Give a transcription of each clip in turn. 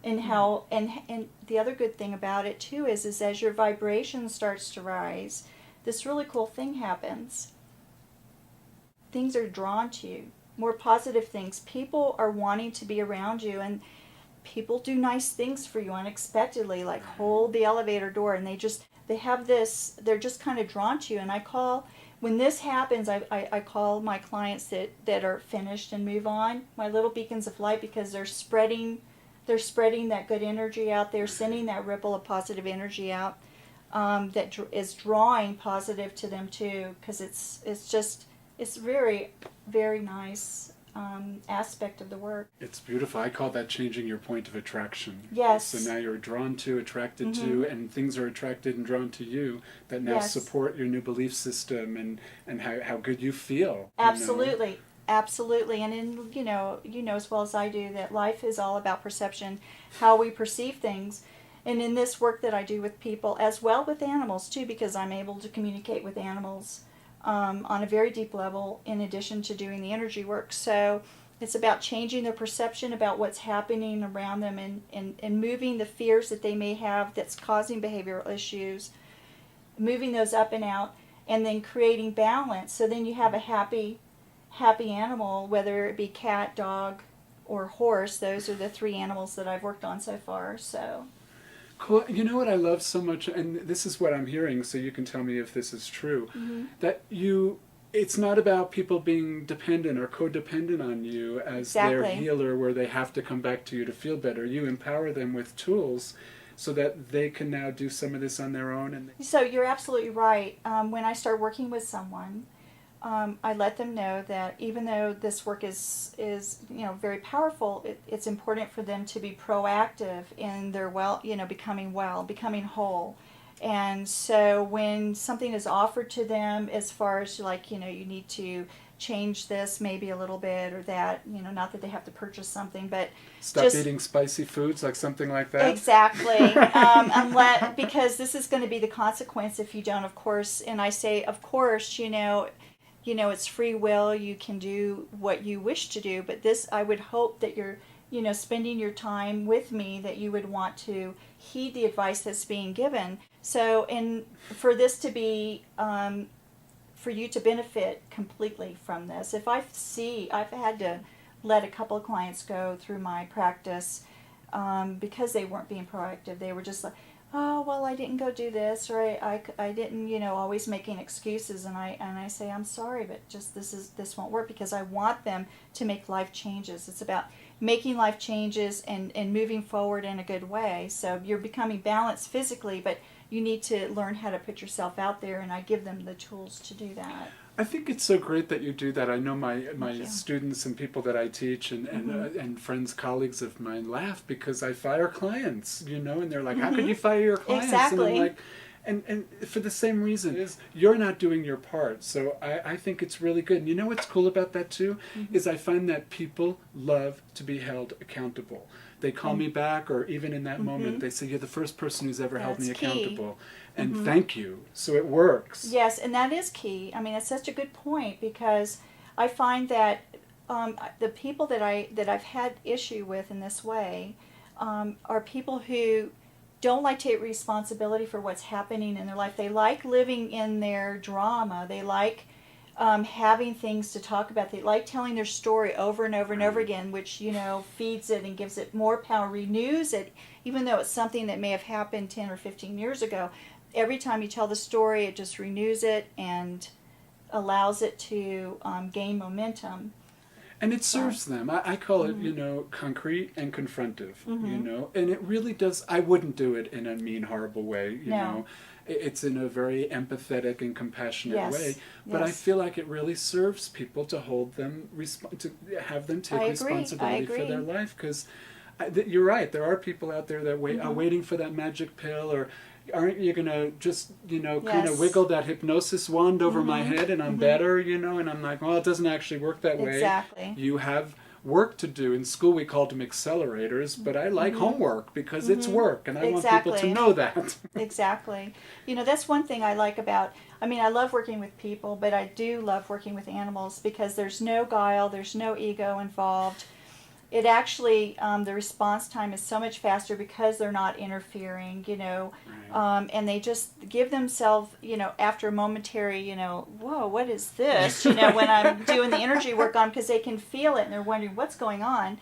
And how and the other good thing about it too is as your vibration starts to rise, this really cool thing happens. Things are drawn to you, more positive things. People are wanting to be around you, and people do nice things for you unexpectedly, like hold the elevator door, and they have this, they're just kind of drawn to you. And when this happens, I call my clients that are finished and move on, my little beacons of light, because they're spreading that good energy out there, sending that ripple of positive energy out, that is drawing positive to them too, because it's very, very nice aspect of the work. It's beautiful. I call that changing your point of attraction. Yes. So now you're drawn to, attracted to, and things are attracted and drawn to you that now support your new belief system and how good you feel. Absolutely. You know? Absolutely. And you know as well as I do that life is all about perception, how we perceive things. And in this work that I do with people, as well with animals too, because I'm able to communicate with animals on a very deep level in addition to doing the energy work. So it's about changing their perception about what's happening around them, and moving the fears that they may have that's causing behavioral issues, moving those up and out, and then creating balance. So then you have a happy animal, whether it be cat, dog, or horse. Those are the 3 animals that I've worked on so far. So cool. You know what I love so much, and this is what I'm hearing, so you can tell me if this is true, that it's not about people being dependent or codependent on you as their healer, where they have to come back to you to feel better. You empower them with tools so that they can now do some of this on their own. So you're absolutely right. When I start working with someone, I let them know that even though this work is very powerful, it's important for them to be proactive in their becoming whole. And so when something is offered to them, as far as you need to change this maybe a little bit or that, not that they have to purchase something, but stop eating spicy foods, like something like that. Exactly. Because this is going to be the consequence if you don't, of course. And I say, of course, it's free will. You can do what you wish to do. But this, I would hope that you're, spending your time with me, that you would want to heed the advice that's being given. So, and for this to be, for you to benefit completely from this. I've had to let a couple of clients go through my practice because they weren't being proactive. They were just like, oh, well, I didn't go do this, or I didn't, always making excuses. And I say, I'm sorry, but just this won't work, because I want them to make life changes. It's about making life changes and moving forward in a good way. So you're becoming balanced physically, but you need to learn how to put yourself out there, and I give them the tools to do that. I think it's so great that you do that. I know my students and people that I teach and friends, colleagues of mine laugh because I fire clients, and they're like, how could you fire your clients? Exactly. And I'm like, and for the same reason, is you're not doing your part. So I think it's really good. And you know what's cool about that too? Is I find that people love to be held accountable. They call me back, or even in that moment, they say, you're the first person who's ever held me accountable. And thank you. So it works. Yes, and that is key. I mean, it's such a good point, because I find that the people that I've had issue with in this way are people who don't like to take responsibility for what's happening in their life. They like living in their drama. They like having things to talk about. They like telling their story over and over and over again, which, feeds it and gives it more power, renews it, even though it's something that may have happened 10 or 15 years ago. Every time you tell the story, it just renews it and allows it to gain momentum. And it serves them. I call it, concrete and confrontive, and it really does. I wouldn't do it in a mean, horrible way, you know. It's in a very empathetic and compassionate way. But I feel like it really serves people to hold them, to have them take responsibility for their life. Because you're right, there are people out there that are waiting for that magic pill, or aren't you going to just, kind of wiggle that hypnosis wand over my head and I'm better, and I'm like, well, it doesn't actually work that way. Exactly. You have work to do. In school we called them accelerators, but I like homework because it's work, and I want people to know that. Exactly. That's one thing I like about, I love working with people, but I do love working with animals because there's no guile, there's no ego involved. it actually, the response time is so much faster because they're not interfering, you know, Right. and they just give themselves, you know, after a momentary, you know, whoa, what is this? You know, when I'm doing the energy work on, because they can feel it and they're wondering what's going on,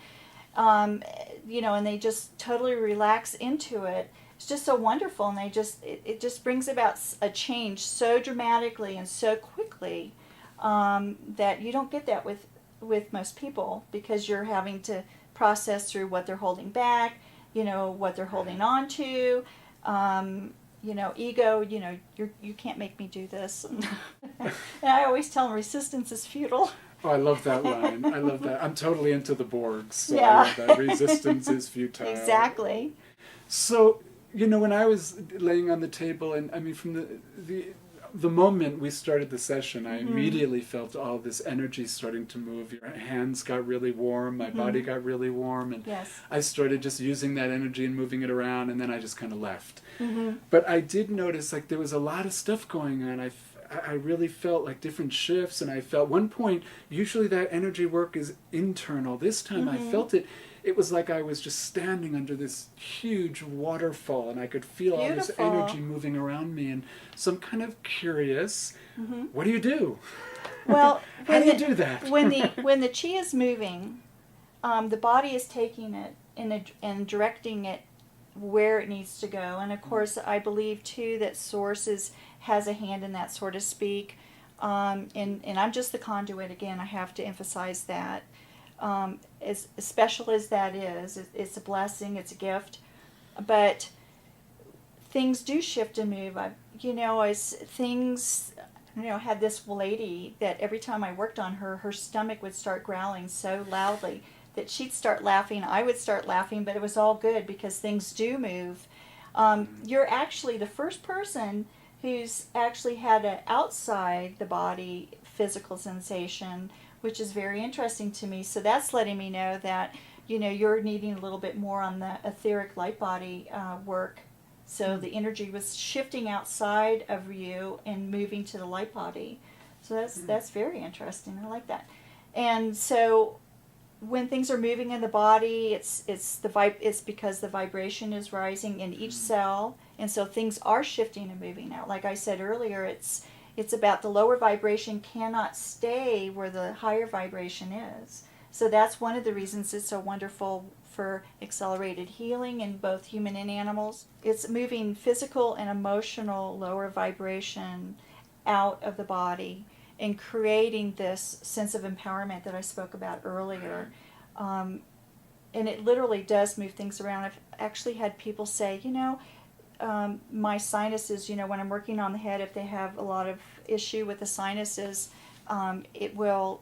you know, and they just totally relax into it. It's just so wonderful, and it just brings about a change so dramatically and so quickly, that you don't get that with most people, because you're having to process through what they're holding back, you know, what they're holding on to, you know, ego, you know, you can't make me do this. And I always tell them resistance is futile. Oh, I love that line. I love that. I'm totally into the Borgs, so I Yeah. love that. Resistance is futile. Exactly. So, you know, when I was laying on the table, and I mean, from the moment we started the session, I immediately felt all this energy starting to move. Your hands got really warm, my body got really warm, and Yes. I started just using that energy and moving it around, and then I just kind of left. But I did notice, like, there was a lot of stuff going on. I really felt like different shifts, and I felt one point, usually that energy work is internal. This time I felt it. It was like I was just standing under this huge waterfall, and I could feel all this Beautiful. energy moving around me. And so I'm kind of curious, what do you do? Well, How do you do that? when the chi is moving, the body is taking it and directing it where it needs to go. And of course, I believe too that Source has a hand in that, so to speak. And I'm just the conduit. Again, I have to emphasize that. As special as that is, it's a blessing, it's a gift. But things do shift and move. You know, as things, you know, I had this lady that every time I worked on her, her stomach would start growling so loudly that she'd start laughing, I would start laughing, but it was all good because things do move. You're actually the first person who's actually had an outside the body physical sensation, which is very interesting to me. So that's letting me know that, you know, you're needing a little bit more on the etheric light body work. So the energy was shifting outside of you and moving to the light body. So that's very interesting. I like that. And so when things are moving in the body, it's because the vibration is rising in each cell, and so things are shifting and moving out. Like I said earlier, it's about the lower vibration cannot stay where the higher vibration is. So that's one of the reasons it's so wonderful for accelerated healing in both human and animals. It's moving physical and emotional lower vibration out of the body and creating this sense of empowerment that I spoke about earlier. And it literally does move things around. I've actually had people say, you know, my sinuses, you know, when I'm working on the head, if they have a lot of issue with the sinuses, they'll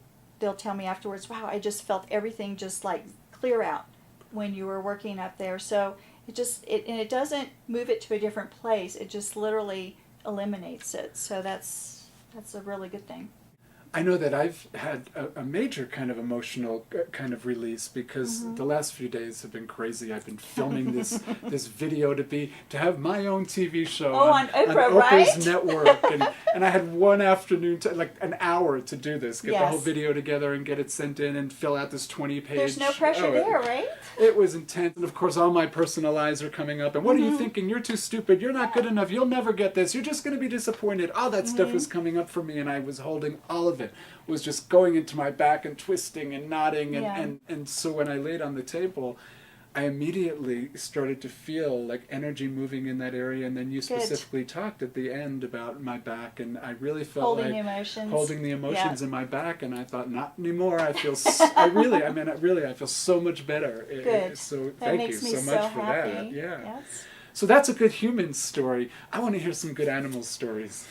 tell me afterwards, wow, I just felt everything just like clear out when you were working up there. So it doesn't move it to a different place. It just literally eliminates it. So that's a really good thing. I know that I've had a major kind of emotional kind of release because the last few days have been crazy. I've been filming this video to have my own TV show on Oprah, Oprah's right? network, and I had one afternoon, like an hour to do this, get the Yes. whole video together and get it sent in and fill out this 20-page. There's no pressure there, right? It was intense, and of course all my personal lies are coming up. And what are you thinking? You're too stupid. You're not good enough. You'll never get this. You're just going to be disappointed. All that stuff was coming up for me, and I was holding all of it. Was just going into my back and twisting and nodding, and so when I laid on the table, I immediately started to feel like energy moving in that area. And then you specifically talked at the end about my back, and I really felt Holding like emotions. holding the emotions Yeah. in my back, and I thought, not anymore. I feel I feel so much better. Good. So That thank makes you me so so much for happy. that. Yeah. Yes. So that's a good human story. I want to hear some good animal stories.